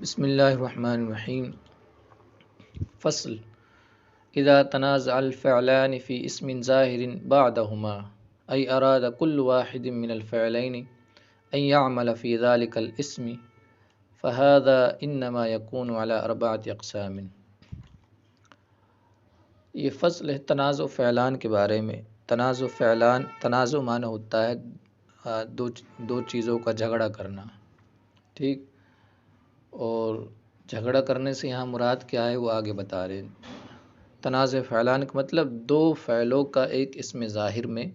بسم اللہ الرحمن الرحیم۔ فصل اذا تنازع الفعلان في اسم ظاہر بعدهما ای اراد كل واحد من الفعلین ان يعمل في ذلك الاسم فهذا انما يكون على اربعة اقسام۔ یہ فصل ہے تنازع فعلان کے بارے میں۔ تنازع فعلان، تنازع معنی ہوتا ہے دو چیزوں کا جھگڑا کرنا، ٹھیک، اور جھگڑا کرنے سے یہاں مراد کیا ہے وہ آگے بتا رہے ہیں۔ تنازع فعلان کا مطلب دو فعلوں کا ایک اسم ظاہر میں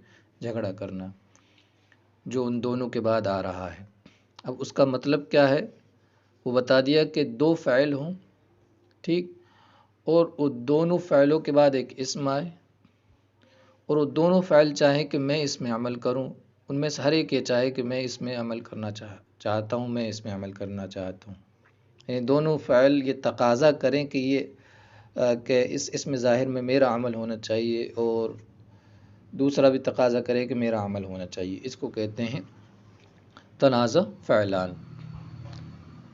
جھگڑا کرنا جو ان دونوں کے بعد آ رہا ہے۔ اب اس کا مطلب کیا ہے وہ بتا دیا کہ دو فعل ہوں، ٹھیک، اور وہ دونوں فعلوں کے بعد ایک اسم آئے اور وہ دونوں فعل چاہیں کہ میں اس میں عمل کروں، ان میں سے ہر ایک یہ چاہے کہ میں اس میں عمل کرنا چاہتا ہوں، میں اس میں عمل کرنا چاہتا ہوں، یعنی دونوں فعل یہ تقاضا کریں کہ اس اسم ظاہر میں میرا عمل ہونا چاہیے اور دوسرا بھی تقاضا کرے کہ میرا عمل ہونا چاہیے۔ اس کو کہتے ہیں تنازع فعلان۔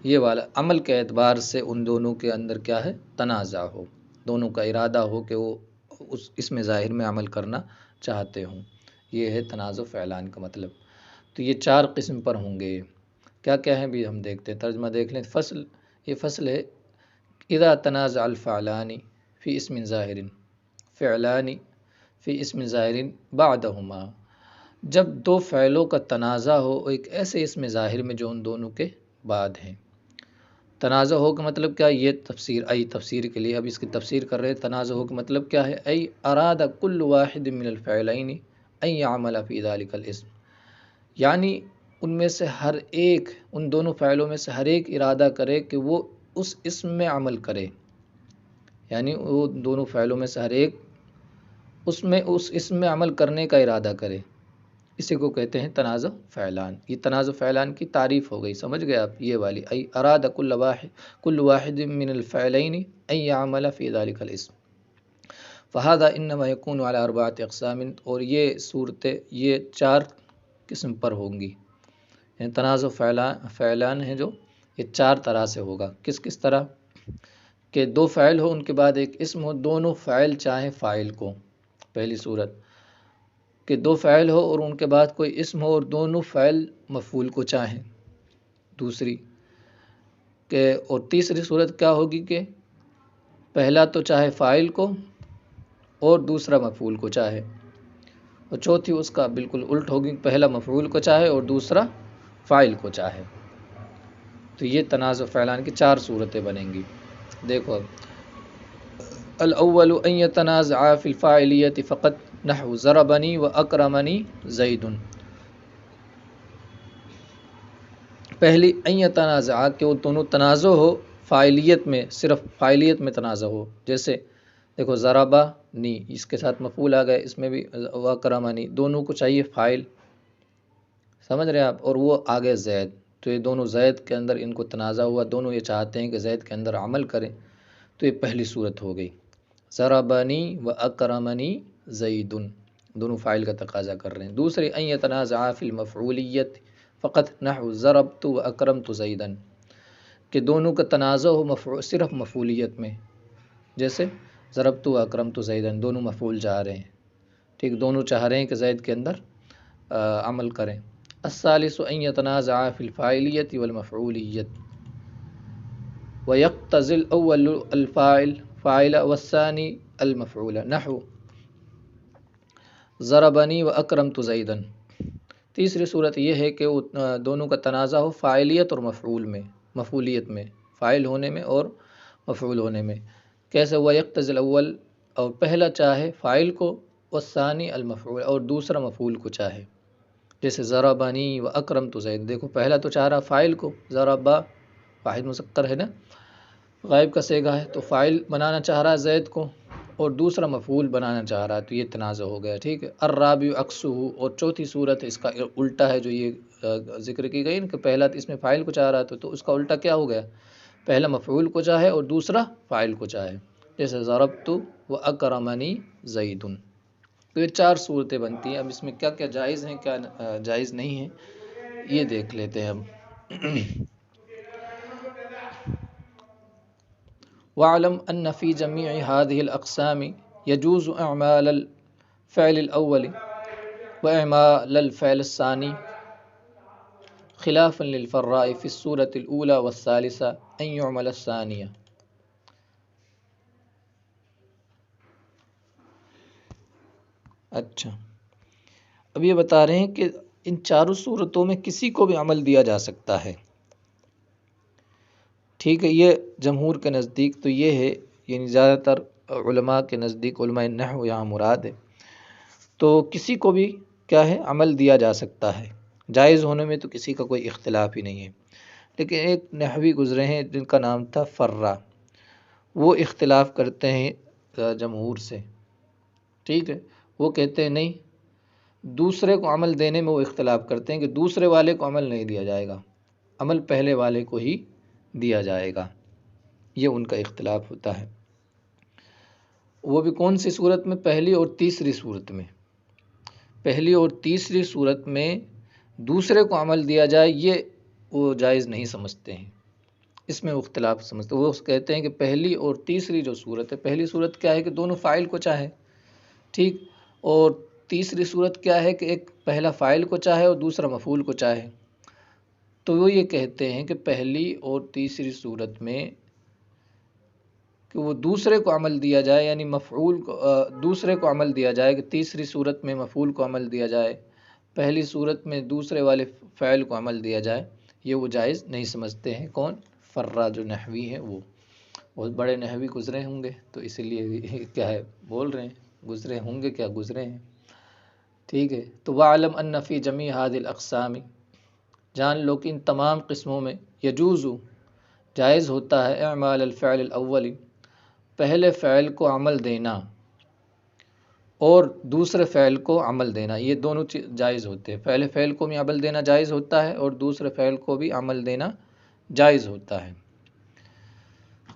یہ والا عمل کے اعتبار سے ان دونوں کے اندر کیا ہے، تنازع ہو، دونوں کا ارادہ ہو کہ وہ اس اسم ظاہر میں عمل کرنا چاہتے ہوں، یہ ہے تنازع فعلان کا مطلب۔ تو یہ چار قسم پر ہوں گے، کیا کیا ہیں بھی ہم دیکھتے ہیں، ترجمہ دیکھ لیں۔ فصل، یہ فصل ہے اذا تنازع الفعلان فی اسم ظاہر، فعلان فی اسم ظاہر بعدہما، جب دو فعلوں کا تنازع ہو ایک ایسے اسم ظاہر میں جو ان دونوں کے بعد ہیں۔ تنازع ہو کا مطلب کیا، یہ تفسیر کے لیے اب اس کی تفسیر کر رہے ہیں۔ تنازع ہو کا مطلب کیا ہے، ای اراد کل واحد من الفعلین ان یعمل فی ذلک الاسم، یعنی ان میں سے ہر ایک، ان دونوں فعلوں میں سے ہر ایک ارادہ کرے کہ وہ اس اسم میں عمل کرے، یعنی وہ دونوں فعلوں میں سے ہر ایک اس اسم میں عمل کرنے کا ارادہ کرے، اسی کو کہتے ہیں تنازع فعلان۔ یہ تنازع فعلان کی تعریف ہو گئی، سمجھ گئے آپ، یہ والی ای اراد کل واحد من الفعلین ان یعمل فی ذلک الاسم فہذا انما یکون علی اربعۃ اقسام، اور یہ صورتیں یہ چار قسم پر ہوں گی، یعنی تنازع فعلان ہیں جو یہ چار طرح سے ہوگا۔ کس کس طرح کہ دو فعل ہو ان کے بعد ایک اسم ہو، دونوں فعل چاہیں فاعل کو، پہلی صورت کہ دو فعل ہو اور ان کے بعد کوئی اسم ہو اور دونوں فعل مفعول کو چاہیں، دوسری کہ، اور تیسری صورت کیا ہوگی کہ پہلا تو چاہے فاعل کو اور دوسرا مفعول کو چاہے، اور چوتھی اس کا بالکل الٹ ہوگی، پہلا مفعول کو چاہے اور دوسرا فاعل کو چاہے۔ تو یہ تنازع فعلان کی چار صورتیں بنیں گی۔ دیکھو اب، الاول ان یتنازعا فی الفاعلیت فقط نحو ضربنی و اکرمنی زید، پہلی ان یتنازعا کہ وہ دونوں تنازع ہو فاعلیت میں، صرف فاعلیت میں تنازع ہو، جیسے دیکھو ضربنی اس کے ساتھ مفعول آ گئے، اس میں بھی و اکرمنی، دونوں کو چاہیے فاعل، سمجھ رہے ہیں آپ، اور وہ آگے زید، تو یہ دونوں زید کے اندر ان کو تنازع ہوا، دونوں یہ چاہتے ہیں کہ زید کے اندر عمل کریں، تو یہ پہلی صورت ہو گئی، ضربنی و اکرمنی زید، دونوں فاعل کا تقاضا کر رہے ہیں۔ دوسری ان یتنازعا فی المفعولیت فقط نحو ضربت و اکرمت زیدا، کہ دونوں کا تنازع ہو صرف مفعولیت میں، جیسے ضربت و اکرمت زیدا، دونوں مفعول چاہ رہے ہیں، ٹھیک، دونوں چاہ رہے ہیں کہ زید کے اندر عمل کریں۔ الثالث ان یتنازعا فی الفاعلیت والمفعولیت ویقتضی الاول الفاعل فاعل والثانی المفعول نحو ضربنی و اکرمت زیدا۔ تیسری صورت یہ ہے کہ وہ دونوں کا تنازع ہو فاعلیت اور مفعول میں، مفعولیت میں، فاعل ہونے میں اور مفعول ہونے میں، کیسے، ویقتضی الاول، اور پہلا چاہے فاعل کو، والثانی المفعول، اور دوسرا مفعول کو چاہے، جیسے ضربنی و اکرمت زید، دیکھو پہلا تو چاہ رہا فاعل کو، ضربا واحد مذکر ہے نا، غائب کا صیغہ ہے، تو فاعل بنانا چاہ رہا زید کو اور دوسرا مفعول بنانا چاہ رہا ہے، تو یہ تنازع ہو گیا، ٹھیک ہے۔ الرابع عکسہ، اور چوتھی صورت اس کا الٹا ہے جو یہ ذکر کی گئی کہ پہلا اس میں فاعل کو چاہ رہا تھا، تو اس کا الٹا کیا ہو گیا، پہلا مفعول کو چاہے اور دوسرا فاعل کو چاہے، جیسے ضربت و اکرمنی زید۔ تو یہ چار صورتیں بنتی ہیں۔ اب اس میں کیا کیا جائز ہیں، کیا جائز نہیں ہیں، یہ دیکھ لیتے ہیں ہم۔ وَاعْلَمْ أَنَّ فِي جَمِيعِ هَذِهِ الْأَقْسَامِ يَجُوزُ إعمال الفعل الأول وإعمال الفعل الثاني خلافا للفراء في الصورة الأولى والثالثة أن يعمل الثانية۔ اچھا، اب یہ بتا رہے ہیں کہ ان چاروں صورتوں میں کسی کو بھی عمل دیا جا سکتا ہے، ٹھیک ہے۔ یہ جمہور کے نزدیک تو یہ ہے، یعنی زیادہ تر علماء کے نزدیک، علماء نحو یہاں مراد ہے، تو کسی کو بھی کیا ہے عمل دیا جا سکتا ہے، جائز ہونے میں تو کسی کا کوئی اختلاف ہی نہیں ہے۔ لیکن ایک نحوی گزرے ہیں جن کا نام تھا فرا، وہ اختلاف کرتے ہیں جمہور سے، ٹھیک ہے۔ وہ کہتے ہیں نہیں، دوسرے کو عمل دینے میں وہ اختلاف کرتے ہیں کہ دوسرے والے کو عمل نہیں دیا جائے گا، عمل پہلے والے کو ہی دیا جائے گا، یہ ان کا اختلاف ہوتا ہے۔ وہ بھی کون سی صورت میں؟ پہلی اور تیسری صورت میں۔ پہلی اور تیسری صورت میں دوسرے کو عمل دیا جائے، یہ وہ جائز نہیں سمجھتے ہیں، اس میں اختلاف سمجھتے ہیں۔ وہ کہتے ہیں کہ پہلی اور تیسری جو صورت ہے، پہلی صورت کیا ہے کہ دونوں فاعل کو چاہے، ٹھیک، اور تیسری صورت کیا ہے کہ ایک پہلا فاعل کو چاہے اور دوسرا مفعول کو چاہے۔ تو وہ یہ کہتے ہیں کہ پہلی اور تیسری صورت میں کہ وہ دوسرے کو عمل دیا جائے، یعنی مفعول کو دوسرے کو عمل دیا جائے، کہ تیسری صورت میں مفعول کو عمل دیا جائے، پہلی صورت میں دوسرے والے فعل کو عمل دیا جائے، یہ وہ جائز نہیں سمجھتے ہیں۔ کون؟ فرا جو نحوی ہے، وہ بہت بڑے نحوی گزرے ہوں گے، تو اسی لیے کیا ہے بول رہے ہیں، گزرے ہوں گے کیا، گزرے ہیں، ٹھیک ہے۔ تو وَاعْلَمْ أَنَّ فِي جَمِيعِ هَذِهِ الْأَقْسَامِ، جان لو کہ ان تمام قسموں میں یجوز جائز ہوتا ہے اعمال الفعل الاول، پہلے فعل کو عمل دینا اور دوسرے فعل کو عمل دینا، یہ دونوں جائز ہوتے ہیں۔ پہلے فعل کو بھی عمل دینا جائز ہوتا ہے اور دوسرے فعل کو بھی عمل دینا جائز ہوتا ہے،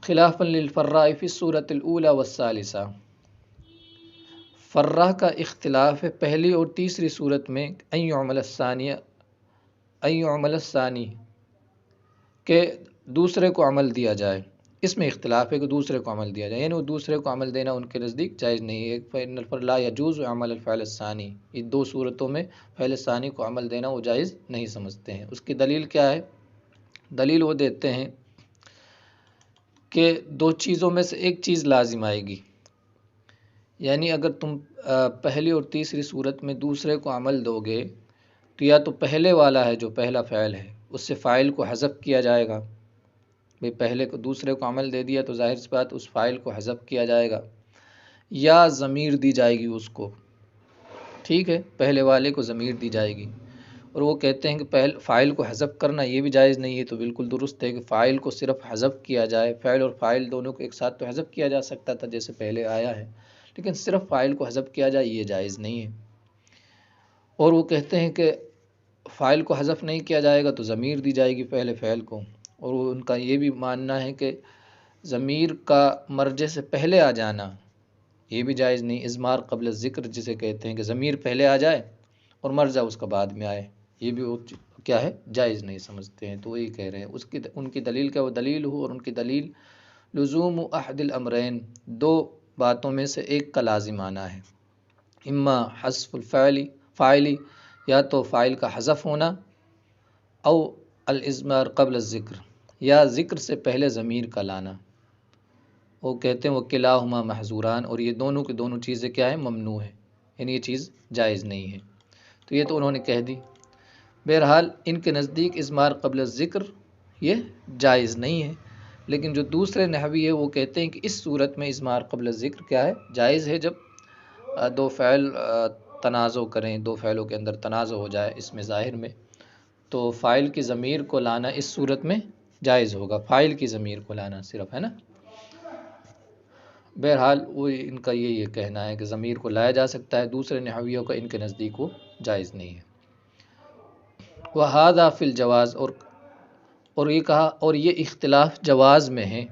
خلافا للفراء فی الصورۃ الاولی والثالثہ، فرا کا اختلاف ہے پہلی اور تیسری صورت میں، ان یعمل الثانیہ، ان یعمل الثانی، کہ دوسرے کو عمل دیا جائے، اس میں اختلاف ہے کہ دوسرے کو عمل دیا جائے، یعنی وہ دوسرے کو عمل دینا ان کے نزدیک جائز نہیں ہے۔ فإن لا يجوز عمل الفعل الثانی، ان دو صورتوں میں فعل ثانی کو عمل دینا وہ جائز نہیں سمجھتے ہیں۔ اس کی دلیل کیا ہے؟ دلیل وہ دیتے ہیں کہ دو چیزوں میں سے ایک چیز لازم آئے گی، یعنی اگر تم پہلی اور تیسری صورت میں دوسرے کو عمل دو گے تو یا تو پہلے والا ہے جو پہلا فعل ہے اس سے فاعل کو حذف کیا جائے گا، بھئی پہلے کو دوسرے کو عمل دے دیا تو ظاہر سی بات اس فاعل کو حذف کیا جائے گا، یا ضمیر دی جائے گی اس کو، ٹھیک ہے، پہلے والے کو ضمیر دی جائے گی۔ اور وہ کہتے ہیں کہ فاعل کو حذف کرنا یہ بھی جائز نہیں ہے، تو بالکل درست ہے کہ فاعل کو صرف حذف کیا جائے، فعل اور فاعل دونوں کو ایک ساتھ تو حذف کیا جا سکتا تھا جیسے پہلے آیا ہے، لیکن صرف فاعل کو حذف کیا جائے یہ جائز نہیں ہے۔ اور وہ کہتے ہیں کہ فاعل کو حذف نہیں کیا جائے گا تو ضمیر دی جائے گی پہلے فعل کو، اور وہ ان کا یہ بھی ماننا ہے کہ ضمیر کا مرجع سے پہلے آ جانا یہ بھی جائز نہیں، اضمار قبل الذکر جسے کہتے ہیں کہ ضمیر پہلے آ جائے اور مرجع اس کا بعد میں آئے، یہ بھی وہ کیا ہے جائز نہیں سمجھتے ہیں۔ تو وہی کہہ رہے ہیں ان کی دلیل کیا، وہ دلیل ہو، اور ان کی دلیل لزوم احد الامرین، دو باتوں میں سے ایک کا لازم آنا ہے، اما حذف فاعلی، یا تو فاعل کا حذف ہونا، او الاضمار قبل الذکر، یا ذکر سے پہلے ضمیر کا لانا۔ وہ کہتے ہیں وہ کلاہما محظوران، اور یہ دونوں کی دونوں چیزیں کیا ہیں ممنوع ہیں، یعنی یہ چیز جائز نہیں ہے۔ تو یہ تو انہوں نے کہہ دی۔ بہرحال ان کے نزدیک اضمار قبل الذکر یہ جائز نہیں ہے، لیکن جو دوسرے نحوی ہے وہ کہتے ہیں کہ اس صورت میں اضمار قبل الذکر کیا ہے جائز ہے، جب دو فعل تنازع کریں، دو فعلوں کے اندر تنازع ہو جائے اس میں ظاہر میں، تو فاعل کی ضمیر کو لانا اس صورت میں جائز ہوگا، فاعل کی ضمیر کو لانا صرف، ہے نا۔ بہرحال وہ ان کا یہ کہنا ہے کہ ضمیر کو لایا جا سکتا ہے، دوسرے نحویوں کا ان کے نزدیک وہ جائز نہیں ہے۔ وَهَذَا فِي الْجَوَازِ، اور یہ کہا اور یہ اختلاف جواز میں ہے،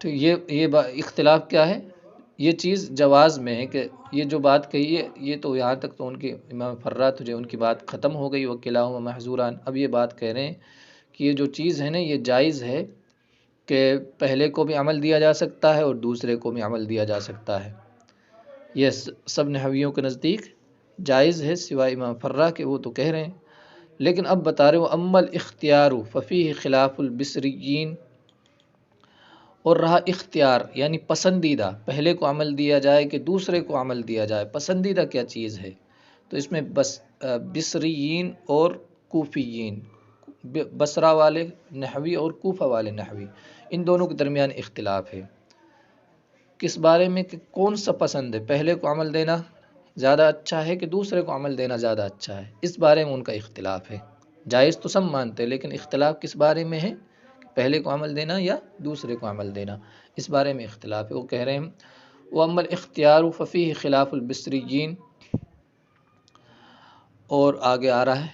تو یہ اختلاف کیا ہے، یہ چیز جواز میں ہے، کہ یہ جو بات کہی ہے یہ تو یہاں تک تو ان کی امام فرات جو ان کی بات ختم ہو گئی، وَكِلَاهُمَا مَحْظُورَانِ، اب یہ بات کہہ رہے ہیں کہ یہ جو چیز ہے نا یہ جائز ہے کہ پہلے کو بھی عمل دیا جا سکتا ہے اور دوسرے کو بھی عمل دیا جا سکتا ہے. یہ سب نحویوں کے نزدیک جائز ہے سوائے امام فرہ کے، وہ تو کہہ رہے ہیں. لیکن اب بتا رہے وہ امل اختیار ففیہ خلاف البصریین، اور رہا اختیار یعنی پسندیدہ، پہلے کو عمل دیا جائے کہ دوسرے کو عمل دیا جائے، پسندیدہ کیا چیز ہے؟ تو اس میں بصریین اور کوفیین، بصرہ والے نحوی اور کوفہ والے نحوی، ان دونوں کے درمیان اختلاف ہے. کس بارے میں کہ کون سا پسند ہے، پہلے کو عمل دینا زیادہ اچھا ہے کہ دوسرے کو عمل دینا زیادہ اچھا ہے، اس بارے میں ان کا اختلاف ہے. جائز تو سب مانتے ہیں، لیکن اختلاف کس بارے میں ہے، پہلے کو عمل دینا یا دوسرے کو عمل دینا، اس بارے میں اختلاف ہے. وہ کہہ رہے ہیں وَأَمَّا الْإِخْتِيَارُ فَفِيهِ خِلَافُ الْبِصْرِيِّينَ، اور آگے آ رہا ہے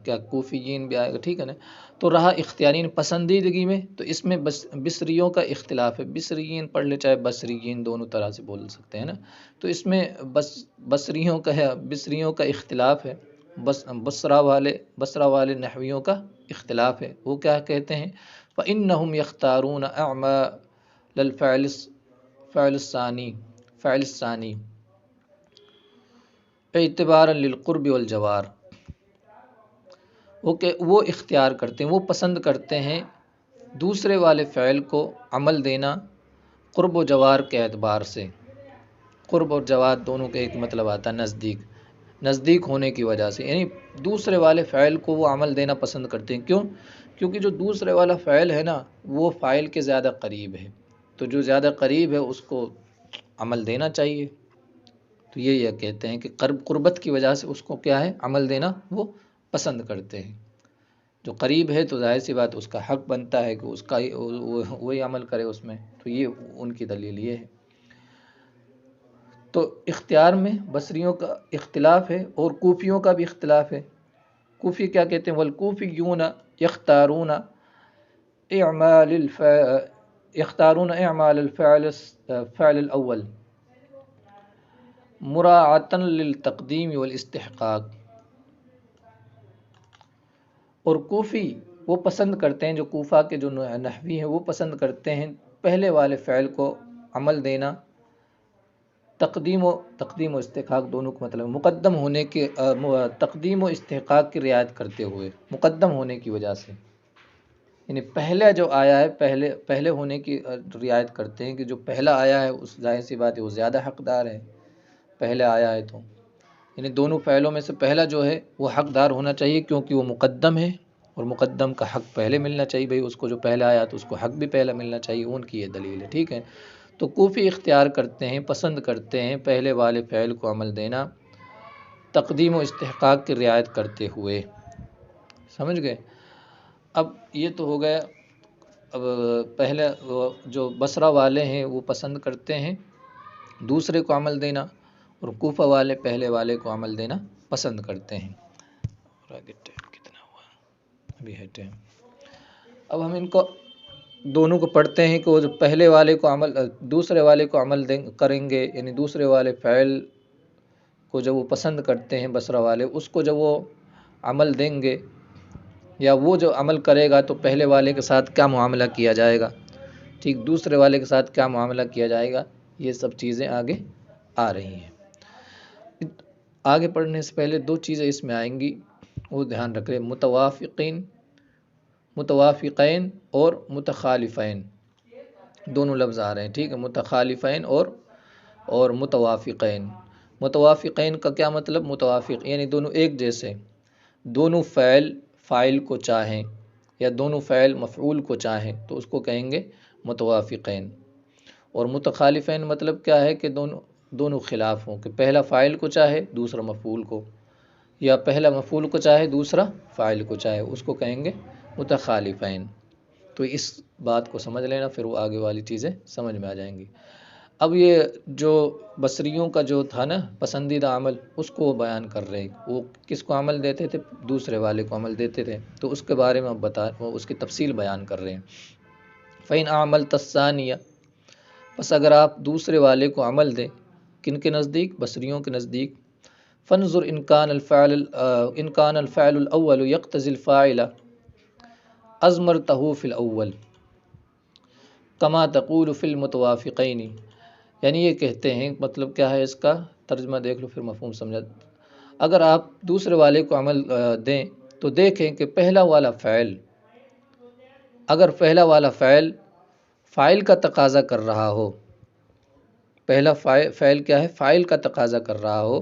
کیا کوفیین بھی آئے گا، ٹھیک ہے نا. تو رہا اختیارین پسندیدگی میں، تو اس میں بصریوں کا اختلاف ہے. بصریین پڑھ لے چاہے بصریین، دونوں طرح سے بول سکتے ہیں نا. تو اس میں بصریوں کا ہے، بصریوں کا اختلاف ہے، بصرہ والے نحویوں کا اختلاف ہے. وہ کیا کہتے ہیں فَإِنَّهُمْ يَخْتَارُونَ أَعْمَالَ فعل الثانی اعتبارا للقرب والجوار. وہ اختیار کرتے ہیں، وہ پسند کرتے ہیں دوسرے والے فعل کو عمل دینا قرب و جوار کے اعتبار سے. قرب اور جوار دونوں کا ایک مطلب آتا ہے نزدیک ہونے کی وجہ سے، یعنی دوسرے والے فعل کو وہ عمل دینا پسند کرتے ہیں. کیوں؟ کیونکہ جو دوسرے والا فعل ہے نا وہ فاعل کے زیادہ قریب ہے، تو جو زیادہ قریب ہے اس کو عمل دینا چاہیے. تو یہ کہتے ہیں کہ قربت کی وجہ سے اس کو کیا ہے، عمل دینا وہ پسند کرتے ہیں. جو قریب ہے تو ظاہر سی بات اس کا حق بنتا ہے کہ اس کا وہی عمل کرے اس میں. تو یہ ان کی دلیل یہ ہے. تو اختیار میں بصریوں کا اختلاف ہے اور کوفیوں کا بھی اختلاف ہے. کوفی کیا کہتے ہیں والکوفیون یختارون اعمال الفعل الاول مراعاتا للتقدیم والاستحقاق. اور کوفی وہ پسند کرتے ہیں، جو کوفہ کے جو نحوی ہیں وہ پسند کرتے ہیں پہلے والے فعل کو عمل دینا تقدیم و استحقاق دونوں کا مطلب مقدم ہونے کے تقدیم و استحقاق کی رعایت کرتے ہوئے، مقدم ہونے کی وجہ سے، یعنی پہلا جو آیا ہے پہلے ہونے کی رعایت کرتے ہیں کہ جو پہلا آیا ہے اس ظاہر سی بات ہے وہ زیادہ حقدار ہے، پہلے آیا ہے تو یعنی دونوں فعلوں میں سے پہلا جو ہے وہ حقدار ہونا چاہیے کیونکہ وہ مقدم ہے، اور مقدم کا حق پہلے ملنا چاہیے. بھئی اس کو جو پہلا آیا تو اس کو حق بھی پہلا ملنا چاہیے. ان کی یہ دلیل ہے، ٹھیک ہے. تو کوفی اختیار کرتے ہیں، پسند کرتے ہیں پہلے والے فعل کو عمل دینا تقدیم و استحقاق کی رعایت کرتے ہوئے. سمجھ گئے؟ اب یہ تو ہو گیا. اب پہلے جو بصرہ والے ہیں وہ پسند کرتے ہیں دوسرے کو عمل دینا، اور کوفہ والے پہلے والے کو عمل دینا پسند کرتے ہیں. اور آگے ٹائم کتنا ہوا؟ ابھی ہے ٹائم. اب ہم ان کو دونوں کو پڑھتے ہیں کہ وہ جو پہلے والے کو دوسرے والے کو عمل کریں گے، یعنی دوسرے والے فعل کو جب وہ پسند کرتے ہیں بصرہ والے، اس کو جب وہ عمل دیں گے یا وہ جو عمل کرے گا تو پہلے والے کے ساتھ کیا معاملہ کیا جائے گا، ٹھیک، دوسرے والے کے ساتھ کیا معاملہ کیا جائے گا، یہ سب چیزیں آگے آ رہی ہیں. آگے پڑھنے سے پہلے دو چیزیں اس میں آئیں گی، وہ دھیان رکھ لیں. متوافقین اور متخالفین دونوں لفظ آ رہے ہیں، ٹھیک ہے. متخالفین اور متوافقین. متوافقین کا کیا مطلب؟ متوافق یعنی دونوں ایک جیسے، دونوں فاعل کو چاہیں یا دونوں فعل مفعول کو چاہیں تو اس کو کہیں گے متوافقین. اور متخالفین مطلب کیا ہے کہ دونوں خلاف ہوں، کہ پہلا فاعل کو چاہے دوسرا مفعول کو، یا پہلا مفعول کو چاہے دوسرا فاعل کو چاہے، اس کو کہیں گے متخالفین. تو اس بات کو سمجھ لینا، پھر وہ آگے والی چیزیں سمجھ میں آ جائیں گی. اب یہ جو بصریوں کا جو تھا نا پسندیدہ عمل، اس کو وہ بیان کر رہے ہیں. وہ کس کو عمل دیتے تھے؟ دوسرے والے کو عمل دیتے تھے. تو اس کے بارے میں اس کی تفصیل بیان کر رہے ہیں. فَإِنْ عَمَلْتَ الثَّانِيَ، پس اگر آپ دوسرے والے کو عمل دیں، کن کے نزدیک؟ بصریوں کے نزدیک. فَانْظُرْ إِنْ كَانَ الْفَعْلُ الْأَوَّلُ يَقْتَضِي الْفَاعِلَ أَضْمَرْتَهُ فِي الْأَوَّلِ، کما تقول فی المتوافقین، یعنی یہ کہتے ہیں، مطلب کیا ہے اس کا ترجمہ دیکھ لو پھر مفہوم سمجھا۔ اگر آپ دوسرے والے کو عمل دیں تو دیکھیں کہ پہلا والا فعل، اگر پہلا والا فعل فاعل کا تقاضا کر رہا ہو، پہلا فعل کیا ہے، فاعل کا تقاضا کر رہا ہو،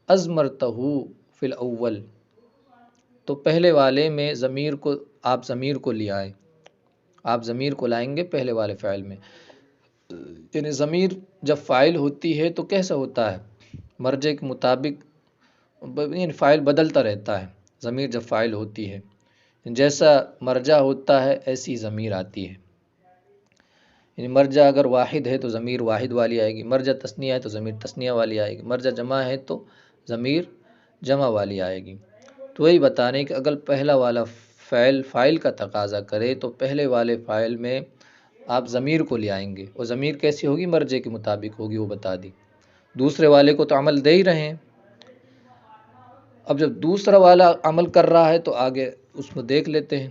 ازمرتہ فی الاول، تو پہلے والے میں ضمیر کو، آپ ضمیر کو لے آئیں، آپ ضمیر کو لائیں گے پہلے والے فعل میں۔ یعنی ضمیر جب فاعل ہوتی ہے تو کیسا ہوتا ہے، مرجع کے مطابق، یعنی فاعل بدلتا رہتا ہے ضمیر جب فاعل ہوتی ہے، جیسا مرجع ہوتا ہے ایسی ضمیر آتی ہے۔ یعنی مرجع اگر واحد ہے تو ضمیر واحد والی آئے گی، مرجع تثنیہ ہے تو ضمیر تثنیہ والی آئے گی، مرجع جمع ہے تو ضمیر جمع والی آئے گی۔ تو وہی بتا رہے ہیں کہ اگر پہلا والا فعل فاعل کا تقاضا کرے تو پہلے والے فاعل میں آپ ضمیر کو لے آئیں گے، اور ضمیر کیسی ہوگی، مرجع کے مطابق ہوگی، وہ بتا دی۔ دوسرے والے کو تو عمل دے ہی رہے ہیں، اب جب دوسرا والا عمل کر رہا ہے تو آگے اس کو دیکھ لیتے ہیں۔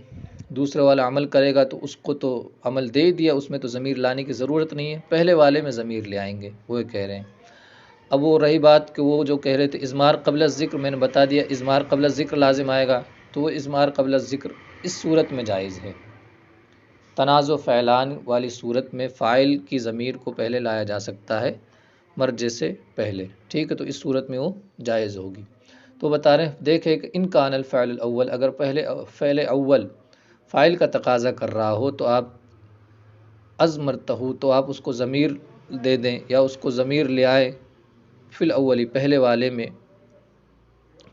دوسرے والا عمل کرے گا تو اس کو تو عمل دے دیا، اس میں تو ضمیر لانے کی ضرورت نہیں ہے، پہلے والے میں ضمیر لے آئیں گے، وہ کہہ رہے ہیں۔ اب وہ رہی بات کہ وہ جو کہہ رہے تھے اضمار قبل الذکر، میں نے بتا دیا اضمار قبل الذکر لازم آئے گا، تو وہ اضمار قبل الذکر اس صورت میں جائز ہے، تنازع فعلان والی صورت میں فاعل کی ضمیر کو پہلے لایا جا سکتا ہے مرجع سے پہلے، ٹھیک ہے، تو اس صورت میں وہ جائز ہوگی۔ تو بتا رہے ہیں دیکھیں کہ ان کان الفعل الاول، اگر پہلے فعل اول فاعل کا تقاضا کر رہا ہو تو آپ ازمرتہ، تو آپ اس کو ضمیر دے دیں یا اس کو ضمیر لے آئے، فی الاولی پہلے والے میں،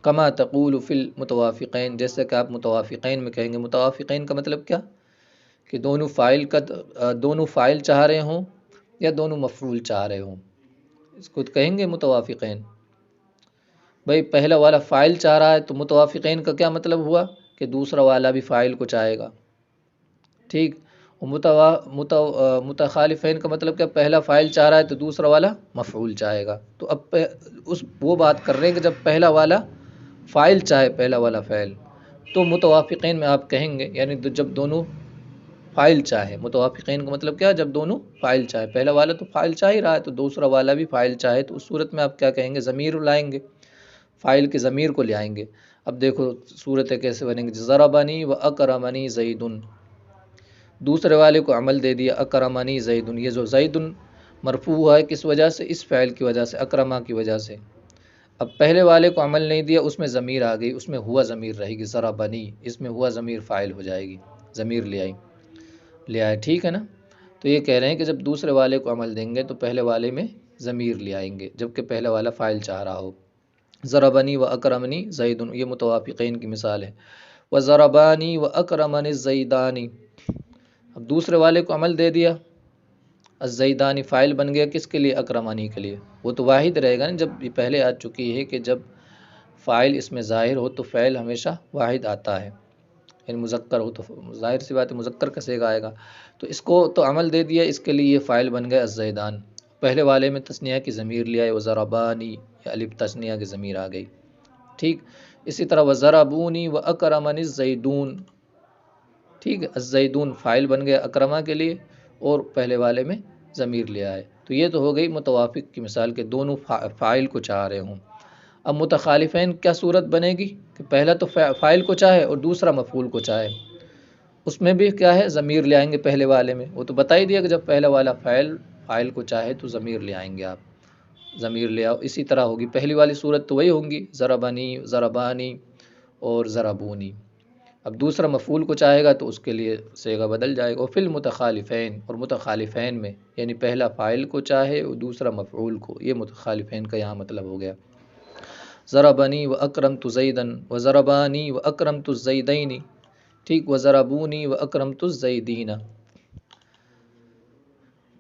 کما تقول فی المتوافقین، جیسے کہ آپ متوافقین میں کہیں گے۔ متوافقین کا مطلب کیا، کہ دونوں فاعل چاہ رہے ہوں یا دونوں مفعول چاہ رہے ہوں، اس کو کہیں گے متوافقین۔ بھئی پہلا والا فاعل چاہ رہا ہے تو متوافقین کا کیا مطلب ہوا، کہ دوسرا والا بھی فاعل کو چاہے گا، ٹھیک۔ متخالفین کا مطلب کہ پہلا فاعل چاہ رہا ہے تو دوسرا والا مفعول چاہے گا۔ تو اب وہ بات کر رہے ہیں کہ جب پہلا والا فاعل چاہے، پہلا والا فاعل، تو متوافقین میں آپ کہیں گے، یعنی جب دونوں فاعل چاہے، متوافقین کا مطلب کیا، جب دونوں فاعل چاہے، پہلا والا تو فاعل چاہ ہی رہا ہے تو دوسرا والا بھی فاعل چاہے، تو اس صورت میں آپ کیا کہیں گے، ضمیر لائیں گے، فاعل کی ضمیر کو لے آئیں گے۔ اب دیکھو صورتیں کیسے بنیں گی، ضربنی و اکرمنی زید، دوسرے والے کو عمل دے دیا، اکرمنی زید، یہ جو زید مرفوع ہے کس وجہ سے، اس فعل کی وجہ سے، اکرما کی وجہ سے۔ اب پہلے والے کو عمل نہیں دیا، اس میں ضمیر آ گئی، اس میں ہوا ضمیر رہے گی، ضربنی، اس میں ہوا ضمیر فاعل ہو جائے گی، ضمیر لے آئے، ٹھیک ہے نا۔ تو یہ کہہ رہے ہیں کہ جب دوسرے والے کو عمل دیں گے تو پہلے والے میں ضمیر لے آئیں گے، جبکہ پہلا والا فاعل چاہ رہا ہو۔ ضربنی و اکرمنی زید، یہ متوافقین کی مثال ہے۔ و ضربانی و اکرمنی الزیدانی، اب دوسرے والے کو عمل دے دیا، الزیدانی فاعل بن گیا کس کے لیے، اکرمانی کے لیے، وہ تو واحد رہے گا نا، جب یہ پہلے آ چکی ہے کہ جب فاعل اس میں ظاہر ہو تو فعل ہمیشہ واحد آتا ہے، یعنی مذکر ہو تو ظاہر سی بات ہے مذکر کا صیغہ آئے گا، تو اس کو تو عمل دے دیا، اس کے لیے یہ فاعل بن گیا الزیدان، پہلے والے میں تثنیہ کی ضمیر لے آئے، وضربانی، یا الف تثنیہ کی ضمیر آ گئی، ٹھیک۔ اسی طرح وضربونی و اکرمنی الزیدون، ٹھیک ہے، الزیدون فاعل بن گیا اکرما کے لیے اور پہلے والے میں ضمیر لے آئے، تو یہ تو ہو گئی متوافق کی مثال کہ دونوں فاعل کو چاہ رہے ہوں۔ اب متخالفین کیا صورت بنے گی، کہ پہلا تو فاعل کو چاہے اور دوسرا مفعول کو چاہے، اس میں بھی کیا ہے، ضمیر لے آئیں گے پہلے والے میں، وہ تو بتا ہی دیا کہ جب پہلا والا فاعل کو چاہے تو ضمیر لے آئیں گے، آپ ضمیر لے آؤ، اسی طرح ہوگی پہلی والی صورت تو وہی ہوں گی، ضربنی، ضربانی اور ضربونی۔ اب دوسرا مفعول کو چاہے گا تو اس کے لیے صیغہ بدل جائے گا، اور فی المتخالفین، اور متخالفین میں، یعنی پہلا فاعل کو چاہے اور دوسرا مفعول کو، یہ متخالفین کا یہاں مطلب ہو گیا۔ ضربنی و اکرمت زیدن و ضربانی و اکرمت الزیدین، ٹھیک، و ضربونی و اکرمت الزیدین،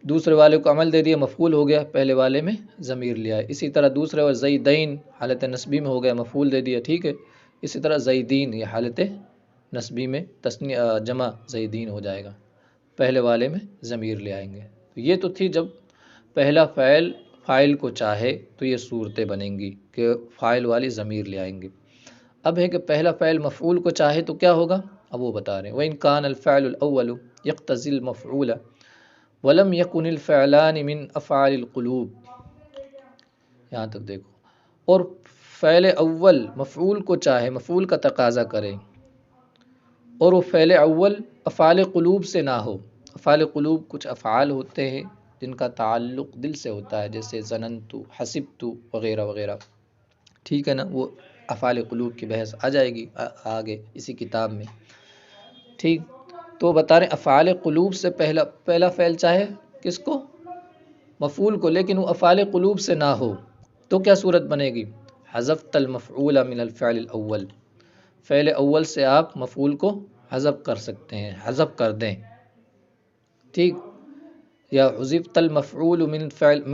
دوسرے والے کو عمل دے دیا، مفعول ہو گیا، پہلے والے میں ضمیر لیا ہے۔ اسی طرح دوسرے اور زیدین حالت نصبی میں ہو گیا، مفعول دے دیا، ٹھیک ہے۔ اسی طرح زیدین، یہ حالت نصبی میں جمع زیدین ہو جائے گا، پہلے والے میں ضمیر لے آئیں گے۔ تو یہ تو تھی جب پہلا فاعل کو چاہے تو یہ صورتیں بنیں گی کہ فاعل والی ضمیر لے آئیں گے۔ اب ہے کہ پہلا فاعل مفعول کو چاہے تو کیا ہوگا، اب وہ بتا رہے ہیں۔ وَإِن كَانَ الْفَعْلُ الْأَوَّلُ يَقْتَضِي الْمَفْعُولَ، ولم یکن الفعلان من افعال القلوب، یہاں تک دیکھو، اور فعل اول مفعول کو چاہے، مفعول کا تقاضا کرے، اور وہ فعل اول افعال قلوب سے نہ ہو۔ افعال قلوب کچھ افعال ہوتے ہیں جن کا تعلق دل سے ہوتا ہے، جیسے ظننت، حسبت وغیرہ وغیرہ، ٹھیک ہے نا، وہ افعال قلوب کی بحث آ جائے گی آگے اسی کتاب میں، ٹھیک۔ تو بتا رہے افعال قلوب سے پہلا فعل چاہے کس کو؟ مفعول کو، لیکن وہ افعال قلوب سے نہ ہو تو کیا صورت بنے گی؟ حذفت المفعول من الفعل الاول، فعل اول سے آپ مفعول کو حذف کر سکتے ہیں، حذف کر دیں، ٹھیک۔ یا حذفت المفعول من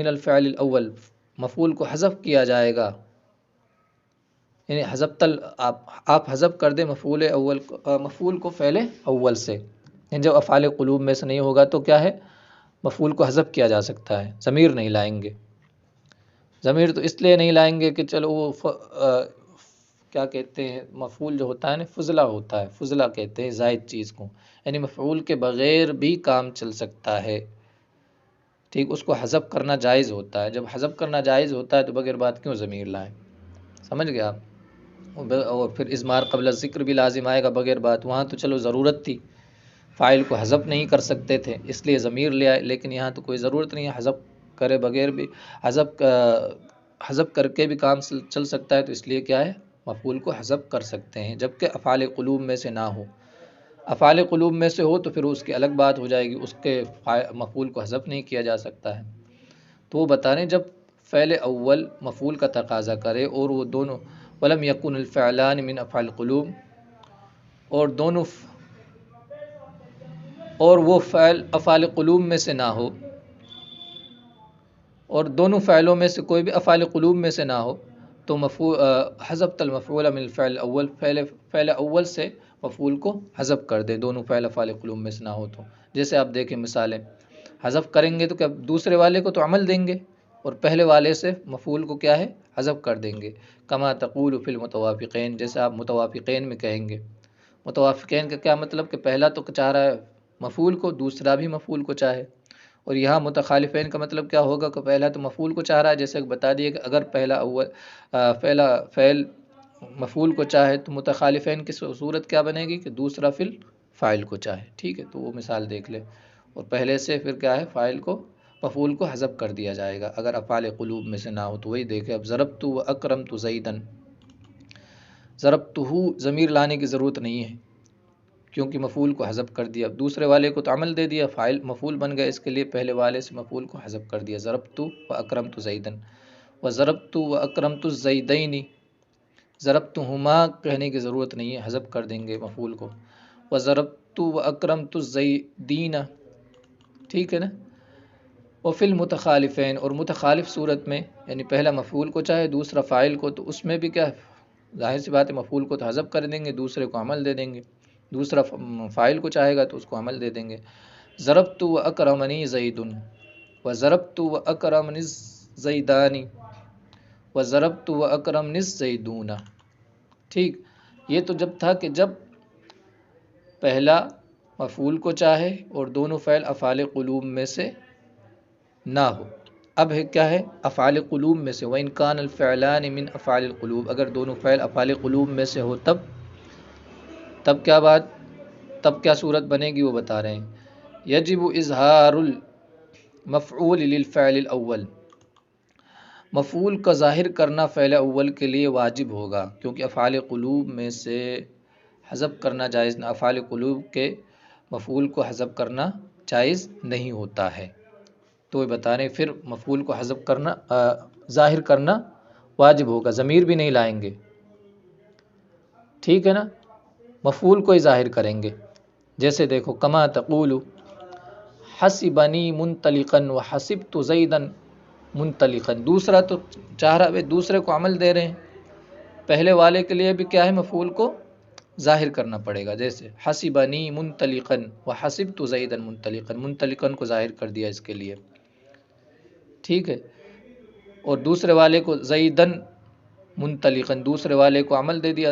الفعل الاول، مفعول کو حذف کیا جائے گا، یعنی آپ حذف کر دیں مفعول کو فعل اول سے، یعنی جب افعال قلوب میں سے نہیں ہوگا تو کیا ہے؟ مفعول کو حذف کیا جا سکتا ہے، ضمیر نہیں لائیں گے۔ ضمیر تو اس لیے نہیں لائیں گے کہ چلو وہ کیا کہتے ہیں، مفعول جو ہوتا ہے نا فضلہ ہوتا ہے، فضلہ کہتے ہیں زائد چیز کو، یعنی مفعول کے بغیر بھی کام چل سکتا ہے، ٹھیک، اس کو حذف کرنا جائز ہوتا ہے۔ جب حذف کرنا جائز ہوتا ہے تو بغیر بات کیوں ضمیر لائیں؟ سمجھ گئے آپ؟ اور پھر اضمار قبل الذکر بھی لازم آئے گا بغیر بات، وہاں تو چلو ضرورت تھی، فاعل کو حذف نہیں کر سکتے تھے اس لیے ضمیر لے آئے، لیکن یہاں تو کوئی ضرورت نہیں ہے، حذف کرے بغیر بھی، حذف کر کے بھی کام چل سکتا ہے، تو اس لیے کیا ہے، مفعول کو حذف کر سکتے ہیں، جبکہ افعال قلوب میں سے نہ ہو۔ افعال قلوب میں سے ہو تو پھر اس کی الگ بات ہو جائے گی، اس کے مفعول کو حذف نہیں کیا جا سکتا ہے۔ تو وہ بتا رہے ہیں جب فعل اول مفعول کا تقاضا کرے اور وہ دونوں ولم یکن الفعلان من افعال القلوب، اور وہ فعل افعال قلوب میں سے نہ ہو، اور دونوں فعلوں میں سے کوئی بھی افعال قلوب میں سے نہ ہو، تو حذفت المفعول من الفعل الاول، فعل اول سے مفعول کو حذف کر دے، دونوں فعل افعال قلوب میں سے نہ ہو تو۔ جیسے آپ دیکھیں مثالیں، حذف کریں گے تو کیا دوسرے والے کو تو عمل دیں گے، اور پہلے والے سے مفعول کو کیا ہے، حذف کر دیں گے۔ کما تقول فی المتوافقین، جیسے آپ متوافقین میں کہیں گے، متوافقین کا کیا مطلب کہ پہلا تو چاہ رہا ہے مفعول کو، دوسرا بھی مفعول کو چاہے، اور یہاں متخالفین کا مطلب کیا ہوگا کہ پہلا تو مفعول کو چاہ رہا ہے، جیسے بتا دیے کہ اگر پہلا فعل مفعول کو چاہے تو متخالفین کی صورت کیا بنے گی کہ دوسرا فعل فاعل کو چاہے، ٹھیک ہے، تو وہ مثال دیکھ لے، اور پہلے سے پھر کیا ہے، فاعل کو مفعول کو حذف کر دیا جائے گا اگر افعال قلوب میں سے نہ ہو، تو وہی دیکھیں اب ضربت و اکرمت زیدن، ضربتہ ضمیر لانے کی ضرورت نہیں ہے کیونکہ مفعول کو حذف کر دیا، دوسرے والے کو تو عمل دے دیا، فاعل مفعول بن گیا، اس کے لیے پہلے والے سے مفعول کو حذف کر دیا، ضربت و اکرمت زیدن، وضربت و اکرمت الزیدین، ضربتہما کہنے کی ضرورت نہیں ہے، حذف کر دیں گے مفعول کو، وضربت و اکرمت الزیدین، ٹھیک ہے نا۔ وفی المتخالفین، اور متخالف صورت میں، یعنی پہلا مفعول کو چاہے دوسرا فاعل کو، تو اس میں بھی کیا ظاہر سی بات ہے، مفعول کو تو حذف کر دیں گے، دوسرے کو عمل دے دیں گے، دوسرا فاعل کو چاہے گا تو اس کو عمل دے دیں گے۔ ضربت و اکرمنی زید، و ضربت و اکرمنی الزیدانی، و ضربت و اکرمنی الزیدون، ٹھیک۔ یہ تو جب تھا کہ جب پہلا مفعول کو چاہے اور دونوں فعل افعال قلوب میں سے نہ ہو، اب ہے کیا ہے، افعال قلوب میں سے، وَإِنْ كَانَ الْفِعْلَانِ مِنْ أَفْعَالِ الْقُلُوبِ، اگر دونوں فعل افعال قلوب میں سے ہو تب کیا صورت بنے گی، وہ بتا رہے ہیں۔ یجب اظہار المفعول للفعل الاول، مفعول کا ظاہر کرنا فعل اول کے لیے واجب ہوگا، کیونکہ افعال قلوب میں سے حذف کرنا جائز نہ، افعال قلوب کے مفعول کو حذف کرنا جائز نہیں ہوتا ہے، تو یہ بتا رہے ہیں پھر مفعول کو حذف کرنا ظاہر کرنا واجب ہوگا، ضمیر بھی نہیں لائیں گے، ٹھیک ہے نا، مفعول کو ہی ظاہر کریں گے۔ جیسے دیکھو کما تقول حسبنی منطلقا وحسبت زیدا منطلقا، دوسرا تو چاہ رہا ہے دوسرے کو عمل دے رہے ہیں، پہلے والے کے لیے بھی کیا ہے، مفعول کو ظاہر کرنا پڑے گا، جیسے حسبنی منطلقا وحسبت زیدا منطلقا، منطلقا کو ظاہر کر دیا اس کے لیے، ٹھیک ہے، اور دوسرے والے کو زیدن منطلقاً، دوسرے والے کو عمل دے دیا،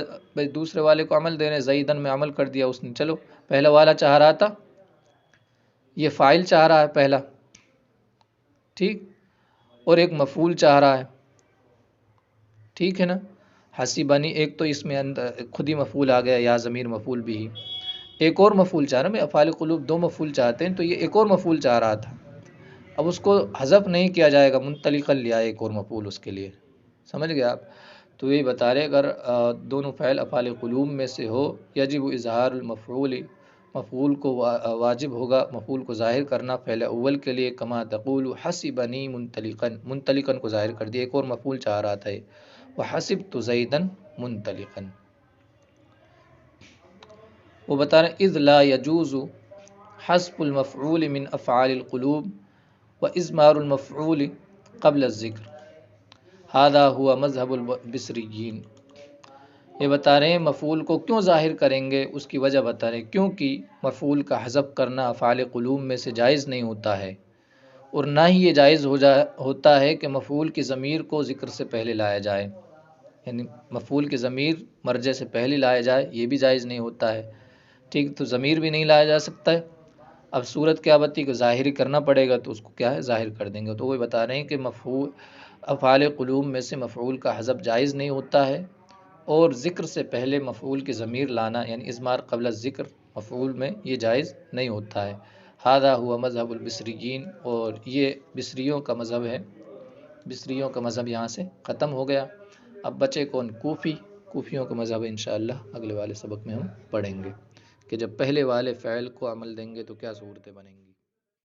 دوسرے والے کو عمل دینے، زیدن میں عمل کر دیا اس نے، چلو پہلا والا چاہ رہا تھا یہ فاعل چاہ رہا ہے پہلا، ٹھیک، اور ایک مفعول چاہ رہا ہے، ٹھیک ہے نا. حسیبنی ایک تو اس میں اندر خود ہی مفعول آ گیا، یا ضمیر مفعول بھی. ایک اور مفعول چاہ رہا ہے، میں افعال قلوب دو مفعول چاہتے ہیں، تو یہ ایک اور مفعول چاہ رہا تھا. اب اس کو حذف نہیں کیا جائے گا، منطلقاً لیا ایک اور مفعول اس کے لیے. سمجھ گئے آپ؟ تو یہ بتا رہے اگر دونوں فعل افعال قلوب میں سے ہو، یجب اظہار المفعول، مفعول کو واجب ہوگا مفعول کو ظاہر کرنا فعل اول کے لیے، کما تقول حسبنی منطلقاً، منطلقاً کو ظاہر کر دیا، ایک اور مفعول چاہ رہا تھا. وحسبت زیدا منطلقاً. وہ بتا رہے اذ لا يجوز حذف المفعول من افعال القلوب واضمار المفعول قبل الذکر، هذا هو مذهب البصریین. یہ بتا رہے ہیں مفعول کو کیوں ظاہر کریں گے، اس کی وجہ بتا رہے ہیں کیونکہ مفعول کا حذف کرنا افعال قلوب میں سے جائز نہیں ہوتا ہے، اور نہ ہی یہ جائز ہوتا ہے کہ مفعول کی ضمیر کو ذکر سے پہلے لایا جائے، یعنی مفعول کی ضمیر مرجع سے پہلے لایا جائے، یہ بھی جائز نہیں ہوتا ہے. ٹھیک، تو ضمیر بھی نہیں لایا جا سکتا ہے. اب صورت کیا بتی کہ ظاہری کرنا پڑے گا، تو اس کو کیا ہے ظاہر کر دیں گے. تو وہ بتا رہے ہیں کہ مفعول افعال قلوب میں سے مفعول کا حذف جائز نہیں ہوتا ہے، اور ذکر سے پہلے مفعول کی ضمیر لانا یعنی اضمار قبل الذکر مفعول میں یہ جائز نہیں ہوتا ہے. ھذا ہوا مذہب البصریین، اور یہ بصریوں کا مذہب ہے. بصریوں کا مذہب یہاں سے ختم ہو گیا. اب بچے کون؟ کوفیوں کا مذہب انشاءاللہ اگلے والے سبق میں ہم پڑھیں گے کہ جب پہلے والے فعل کو عمل دیں گے تو کیا صورتیں بنیں گی.